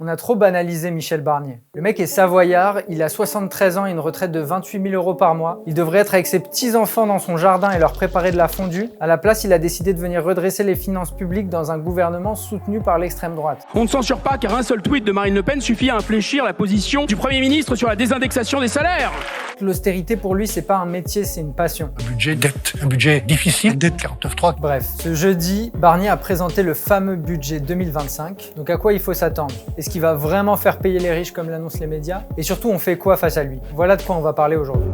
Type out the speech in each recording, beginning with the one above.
On a trop banalisé Michel Barnier. Le mec est savoyard, il a 73 ans et une retraite de 28 000 € par mois. Il devrait être avec ses petits-enfants dans son jardin et leur préparer de la fondue. À la place, il a décidé de venir redresser les finances publiques dans un gouvernement soutenu par l'extrême droite. On ne censure pas car un seul tweet de Marine Le Pen suffit à infléchir la position du Premier ministre sur la désindexation des salaires. L'austérité pour lui, c'est pas un métier, c'est une passion. Un budget dette, un budget difficile, dette 49.3. Bref, ce jeudi, Barnier a présenté le fameux budget 2025. Donc à quoi il faut s'attendre? Est-ce qu'il va vraiment faire payer les riches comme l'annoncent les médias? Et surtout, on fait quoi face à lui? Voilà de quoi on va parler aujourd'hui.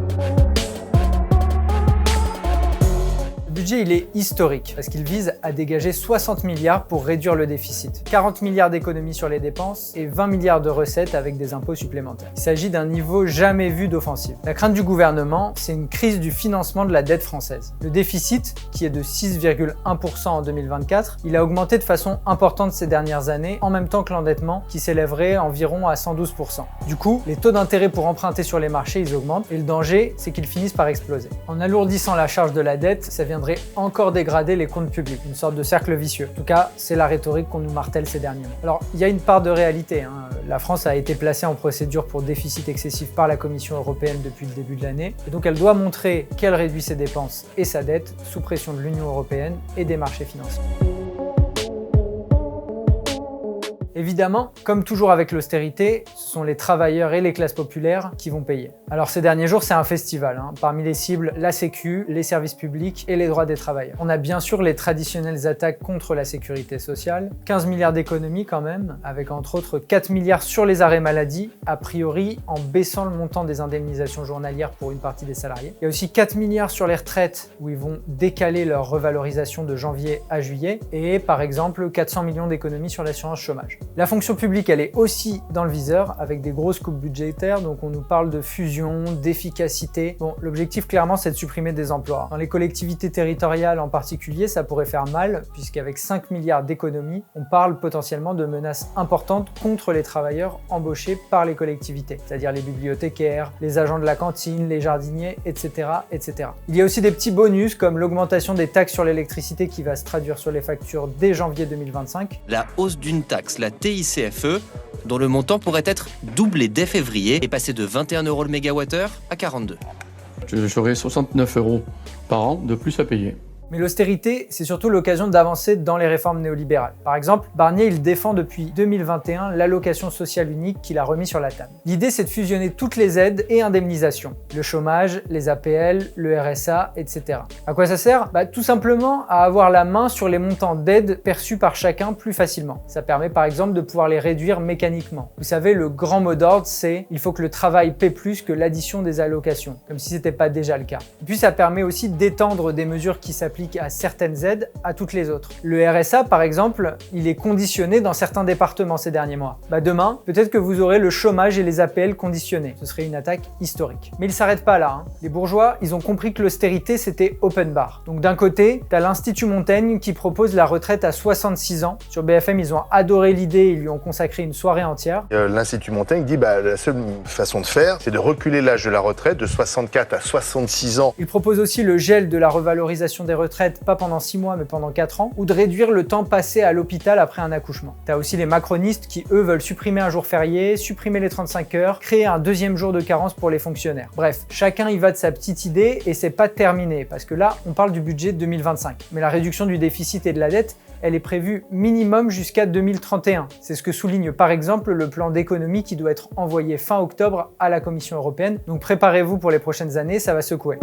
Le budget, il est historique parce qu'il vise à dégager 60 milliards pour réduire le déficit, 40 milliards d'économies sur les dépenses et 20 milliards de recettes avec des impôts supplémentaires. Il s'agit d'un niveau jamais vu d'offensive. La crainte du gouvernement, c'est une crise du financement de la dette française. Le déficit, qui est de 6,1% en 2024, il a augmenté de façon importante ces dernières années, en même temps que l'endettement, qui s'élèverait environ à 112%. Du coup, les taux d'intérêt pour emprunter sur les marchés, ils augmentent, et le danger, c'est qu'ils finissent par exploser. En alourdissant la charge de la dette, ça viendrait encore dégrader les comptes publics, une sorte de cercle vicieux. En tout cas, c'est la rhétorique qu'on nous martèle ces derniers mois. Alors, il y a une part de réalité. La France a été placée en procédure pour déficit excessif par la Commission européenne depuis le début de l'année, et donc elle doit montrer qu'elle réduit ses dépenses et sa dette sous pression de l'Union européenne et des marchés financiers. Évidemment, comme toujours avec l'austérité, ce sont les travailleurs et les classes populaires qui vont payer. Alors ces derniers jours, c'est un festival. Parmi les cibles, la Sécu, les services publics et les droits des travailleurs. On a bien sûr les traditionnelles attaques contre la sécurité sociale, 15 milliards d'économies quand même, avec entre autres 4 milliards sur les arrêts maladie, a priori en baissant le montant des indemnisations journalières pour une partie des salariés. Il y a aussi 4 milliards sur les retraites, où ils vont décaler leur revalorisation de janvier à juillet, et par exemple 400 millions d'économies sur l'assurance chômage. La fonction publique, elle est aussi dans le viseur avec des grosses coupes budgétaires, donc on nous parle de fusion, d'efficacité. Bon, l'objectif clairement c'est de supprimer des emplois. Dans les collectivités territoriales en particulier, ça pourrait faire mal, puisqu'avec 5 milliards d'économies, on parle potentiellement de menaces importantes contre les travailleurs embauchés par les collectivités, c'est-à-dire les bibliothécaires, les agents de la cantine, les jardiniers, etc., etc. Il y a aussi des petits bonus comme l'augmentation des taxes sur l'électricité qui va se traduire sur les factures dès janvier 2025. La hausse d'une taxe, la TICFE, dont le montant pourrait être doublé dès février et passer de 21 € le mégawattheure à 42. J'aurai 69 € par an de plus à payer. Mais l'austérité, c'est surtout l'occasion d'avancer dans les réformes néolibérales. Par exemple, Barnier, il défend depuis 2021 l'allocation sociale unique qu'il a remis sur la table. L'idée, c'est de fusionner toutes les aides et indemnisations. Le chômage, les APL, le RSA, etc. À quoi ça sert? Tout simplement à avoir la main sur les montants d'aide perçus par chacun plus facilement. Ça permet par exemple de pouvoir les réduire mécaniquement. Vous savez, le grand mot d'ordre, c'est il faut que le travail paie plus que l'addition des allocations, comme si c'était pas déjà le cas. Et puis ça permet aussi d'étendre des mesures qui s'appliquent à certaines aides à toutes les autres. Le RSA, par exemple, il est conditionné dans certains départements ces derniers mois. Demain, peut-être que vous aurez le chômage et les APL conditionnés. Ce serait une attaque historique. Mais il s'arrête pas là. Les bourgeois, ils ont compris que l'austérité, c'était open bar. Donc d'un côté, t'as l'Institut Montaigne qui propose la retraite à 66 ans. Sur BFM, ils ont adoré l'idée, ils lui ont consacré une soirée entière. L'Institut Montaigne dit la seule façon de faire, c'est de reculer l'âge de la retraite de 64 à 66 ans. Il propose aussi le gel de la revalorisation des retraites, pas pendant 6 mois mais pendant 4 ans, ou de réduire le temps passé à l'hôpital après un accouchement. T'as aussi les macronistes qui, eux, veulent supprimer un jour férié, supprimer les 35 heures, créer un deuxième jour de carence pour les fonctionnaires. Bref, chacun y va de sa petite idée et c'est pas terminé, parce que là, on parle du budget de 2025. Mais la réduction du déficit et de la dette, elle est prévue minimum jusqu'à 2031. C'est ce que souligne par exemple le plan d'économie qui doit être envoyé fin octobre à la Commission européenne. Donc préparez-vous pour les prochaines années, ça va secouer.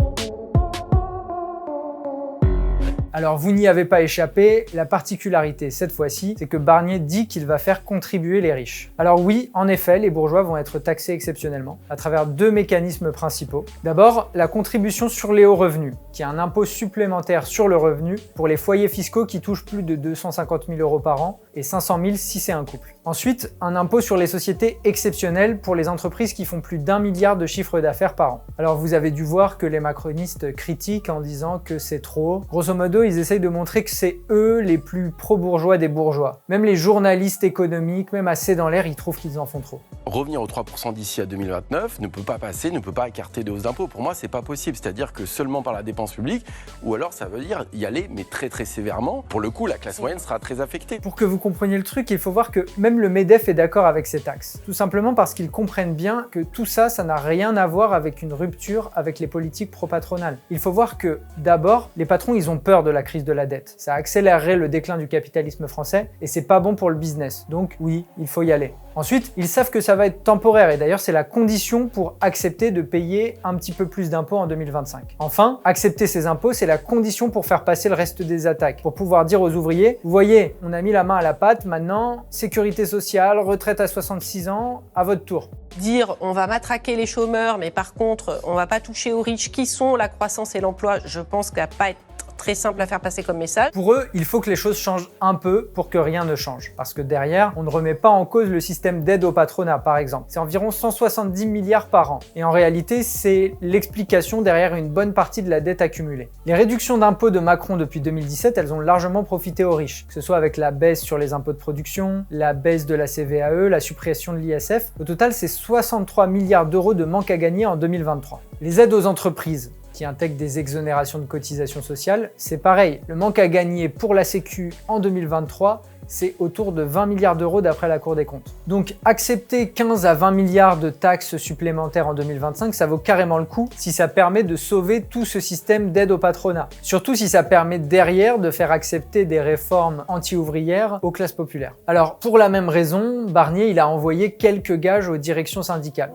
Alors vous n'y avez pas échappé, la particularité cette fois-ci, c'est que Barnier dit qu'il va faire contribuer les riches. Alors oui, en effet, les bourgeois vont être taxés exceptionnellement, à travers 2 mécanismes principaux. D'abord, la contribution sur les hauts revenus, qui est un impôt supplémentaire sur le revenu pour les foyers fiscaux qui touchent plus de 250 000 € par an et 500 000 si c'est un couple. Ensuite, un impôt sur les sociétés exceptionnel pour les entreprises qui font plus d'1 milliard de chiffre d'affaires par an. Alors vous avez dû voir que les macronistes critiquent en disant que c'est trop. Grosso modo, ils essayent de montrer que c'est eux les plus pro-bourgeois des bourgeois. Même les journalistes économiques, même assez dans l'air, ils trouvent qu'ils en font trop. Revenir aux 3% d'ici à 2029 ne peut pas passer, ne peut pas écarter des hausses d'impôts. Pour moi, c'est pas possible. C'est-à-dire que seulement par la dépense finances publiques, ou alors ça veut dire y aller, mais très très sévèrement. Pour le coup, la classe moyenne sera très affectée. Pour que vous compreniez le truc, il faut voir que même le MEDEF est d'accord avec ces taxes. Tout simplement parce qu'ils comprennent bien que tout ça, ça n'a rien à voir avec une rupture avec les politiques pro-patronales. Il faut voir que, d'abord, les patrons, ils ont peur de la crise de la dette. Ça accélérerait le déclin du capitalisme français et c'est pas bon pour le business. Donc oui, il faut y aller. Ensuite, ils savent que ça va être temporaire et d'ailleurs c'est la condition pour accepter de payer un petit peu plus d'impôts en 2025. Enfin, accepter ces impôts, c'est la condition pour faire passer le reste des attaques, pour pouvoir dire aux ouvriers, vous voyez, on a mis la main à la pâte, maintenant, sécurité sociale, retraite à 66 ans, à votre tour. Dire on va matraquer les chômeurs, mais par contre, on va pas toucher aux riches qui sont la croissance et l'emploi, je pense qu'elle va pas être très simple à faire passer comme message. Pour eux, il faut que les choses changent un peu pour que rien ne change. Parce que derrière, on ne remet pas en cause le système d'aide au patronat, par exemple. C'est environ 170 milliards par an. Et en réalité, c'est l'explication derrière une bonne partie de la dette accumulée. Les réductions d'impôts de Macron depuis 2017, elles ont largement profité aux riches. Que ce soit avec la baisse sur les impôts de production, la baisse de la CVAE, la suppression de l'ISF. Au total, c'est 63 milliards d'euros de manque à gagner en 2023. Les aides aux entreprises, qui intègre des exonérations de cotisations sociales, c'est pareil. Le manque à gagner pour la Sécu en 2023, c'est autour de 20 milliards d'euros d'après la Cour des comptes. Donc accepter 15 à 20 milliards de taxes supplémentaires en 2025, ça vaut carrément le coup si ça permet de sauver tout ce système d'aide au patronat. Surtout si ça permet derrière de faire accepter des réformes anti-ouvrières aux classes populaires. Alors pour la même raison, Barnier il a envoyé quelques gages aux directions syndicales.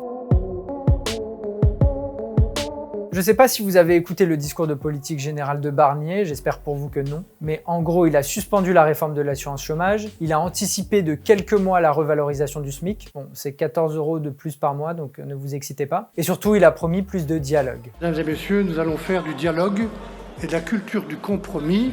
Je ne sais pas si vous avez écouté le discours de politique générale de Barnier, j'espère pour vous que non, mais en gros, il a suspendu la réforme de l'assurance chômage, il a anticipé de quelques mois la revalorisation du SMIC, bon, c'est 14 € de plus par mois, donc ne vous excitez pas, et surtout, il a promis plus de dialogue. Mesdames et messieurs, nous allons faire du dialogue et de la culture du compromis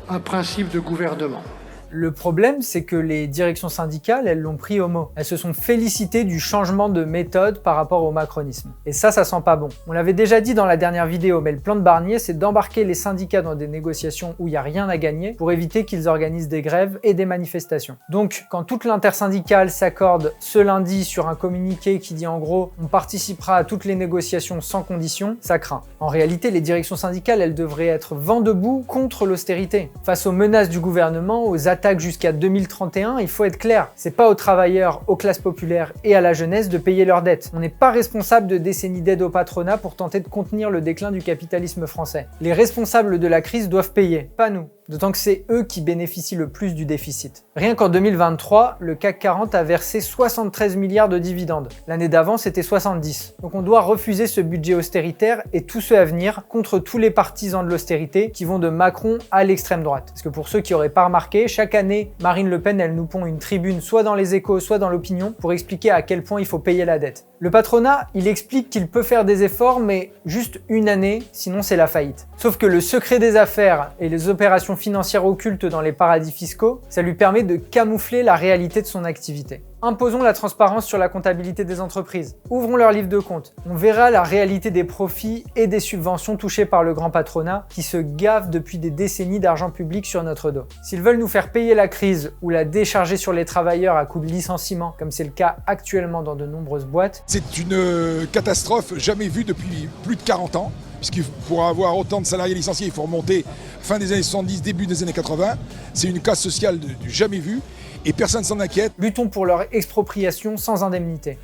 un principe de gouvernement. Le problème, c'est que les directions syndicales, elles l'ont pris au mot. Elles se sont félicitées du changement de méthode par rapport au macronisme. Et ça sent pas bon. On l'avait déjà dit dans la dernière vidéo, mais le plan de Barnier, c'est d'embarquer les syndicats dans des négociations où il n'y a rien à gagner pour éviter qu'ils organisent des grèves et des manifestations. Donc, quand toute l'intersyndicale s'accorde ce lundi sur un communiqué qui dit en gros « on participera à toutes les négociations sans condition », ça craint. En réalité, les directions syndicales, elles devraient être vent debout contre l'austérité. Face aux menaces du gouvernement, aux attaques jusqu'à 2031, il faut être clair. C'est pas aux travailleurs, aux classes populaires et à la jeunesse de payer leurs dettes. On n'est pas responsable de décennies d'aide au patronat pour tenter de contenir le déclin du capitalisme français. Les responsables de la crise doivent payer, pas nous. D'autant que c'est eux qui bénéficient le plus du déficit. Rien qu'en 2023, le CAC 40 a versé 73 milliards de dividendes. L'année d'avant, c'était 70. Donc on doit refuser ce budget austéritaire et tous ceux à venir contre tous les partisans de l'austérité qui vont de Macron à l'extrême droite. Parce que pour ceux qui n'auraient pas remarqué, chaque année, Marine Le Pen, elle nous pond une tribune soit dans les Échos, soit dans l'Opinion pour expliquer à quel point il faut payer la dette. Le patronat, il explique qu'il peut faire des efforts, mais juste une année, sinon c'est la faillite. Sauf que le secret des affaires et les opérations financières occultes dans les paradis fiscaux, ça lui permet de camoufler la réalité de son activité. Imposons la transparence sur la comptabilité des entreprises. Ouvrons leurs livres de compte. On verra la réalité des profits et des subventions touchées par le grand patronat qui se gave depuis des décennies d'argent public sur notre dos. S'ils veulent nous faire payer la crise ou la décharger sur les travailleurs à coup de licenciement, comme c'est le cas actuellement dans de nombreuses boîtes, c'est une catastrophe jamais vue depuis plus de 40 ans. Puisque pour avoir autant de salariés licenciés, il faut remonter fin des années 70, début des années 80. C'est une casse sociale du jamais vue et personne s'en inquiète. Luttons pour leur expropriation sans indemnité.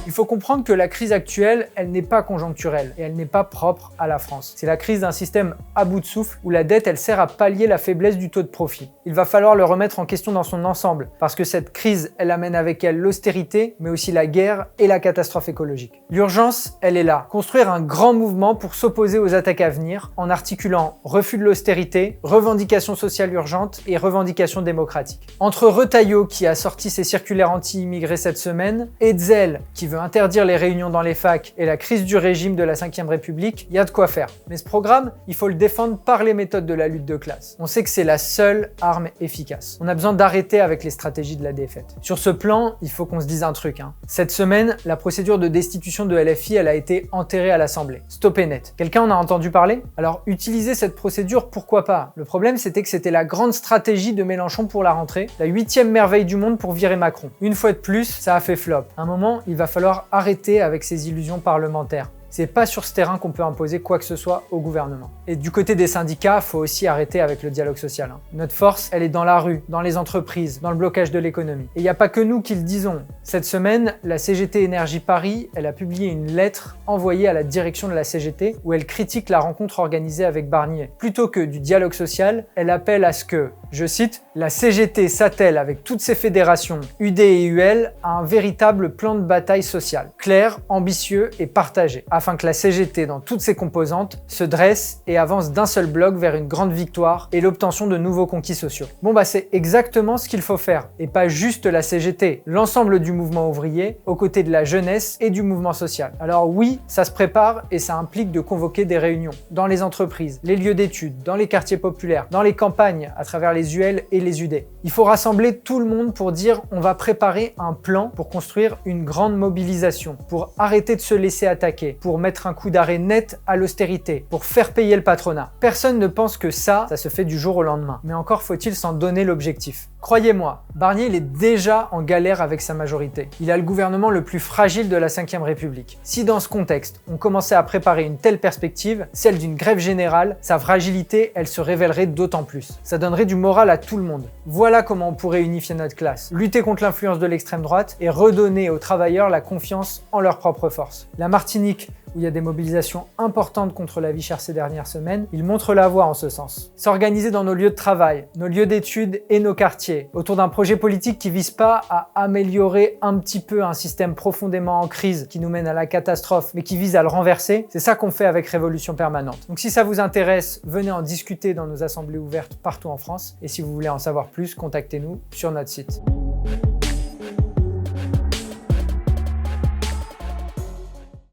Il faut comprendre que la crise actuelle, elle n'est pas conjoncturelle et elle n'est pas propre à la France. C'est la crise d'un système à bout de souffle où la dette, elle sert à pallier la faiblesse du taux de profit. Il va falloir le remettre en question dans son ensemble parce que cette crise, elle amène avec elle l'austérité, mais aussi la guerre et la catastrophe écologique. L'urgence, elle est là. Construire un grand mouvement pour s'opposer aux attaques à venir en articulant refus de l'austérité, revendications sociales urgentes et revendications démocratiques. Entre Retailleau qui a sorti ses circulaires anti-immigrés cette semaine, Hetzel qui veut interdire les réunions dans les facs et la crise du régime de la Ve République, il y a de quoi faire. Mais ce programme, il faut le défendre par les méthodes de la lutte de classe. On sait que c'est la seule arme efficace. On a besoin d'arrêter avec les stratégies de la défaite. Sur ce plan, il faut qu'on se dise un truc. Cette semaine, la procédure de destitution de LFI, elle a été enterrée à l'Assemblée. Stoppé net. Quelqu'un en a entendu parler? Alors, utiliser cette procédure, pourquoi pas? Le problème, c'était que c'était la grande stratégie de Mélenchon pour la rentrée, la 8e merveille du monde pour virer Macron. Une fois de plus, ça a fait flop. À un moment, il va falloir falloir arrêter avec ces illusions parlementaires. C'est pas sur ce terrain qu'on peut imposer quoi que ce soit au gouvernement. Et du côté des syndicats, faut aussi arrêter avec le dialogue social. Notre force, elle est dans la rue, dans les entreprises, dans le blocage de l'économie. Et il n'y a pas que nous qui le disons. Cette semaine, la CGT Énergie Paris, elle a publié une lettre envoyée à la direction de la CGT où elle critique la rencontre organisée avec Barnier. Plutôt que du dialogue social, elle appelle à ce que, je cite, la CGT s'attelle avec toutes ses fédérations, UD et UL, à un véritable plan de bataille sociale, clair, ambitieux et partagé, afin que la CGT, dans toutes ses composantes, se dresse et avance d'un seul bloc vers une grande victoire et l'obtention de nouveaux conquis sociaux. Bon bah c'est exactement ce qu'il faut faire, et pas juste la CGT, l'ensemble du mouvement ouvrier, aux côtés de la jeunesse et du mouvement social. Alors oui, ça se prépare et ça implique de convoquer des réunions, dans les entreprises, les lieux d'études, dans les quartiers populaires, dans les campagnes, à travers les UL et les UD. Il faut rassembler tout le monde pour dire on va préparer un plan pour construire une grande mobilisation, pour arrêter de se laisser attaquer, pour mettre un coup d'arrêt net à l'austérité, pour faire payer le patronat. Personne ne pense que ça se fait du jour au lendemain. Mais encore faut-il s'en donner l'objectif. Croyez-moi, Barnier il est déjà en galère avec sa majorité. Il a le gouvernement le plus fragile de la Ve République. Si dans ce contexte, on commençait à préparer une telle perspective, celle d'une grève générale, sa fragilité, elle se révélerait d'autant plus. Ça donnerait du moral à tout le monde. Voilà comment on pourrait unifier notre classe, lutter contre l'influence de l'extrême droite et redonner aux travailleurs la confiance en leurs propres forces. La Martinique, où il y a des mobilisations importantes contre la vie chère ces dernières semaines, il montre la voie en ce sens. S'organiser dans nos lieux de travail, nos lieux d'études et nos quartiers, autour d'un projet politique qui vise pas à améliorer un petit peu un système profondément en crise qui nous mène à la catastrophe, mais qui vise à le renverser, c'est ça qu'on fait avec Révolution Permanente. Donc si ça vous intéresse, venez en discuter dans nos assemblées ouvertes partout en France, et si vous voulez en savoir plus, contactez-nous sur notre site.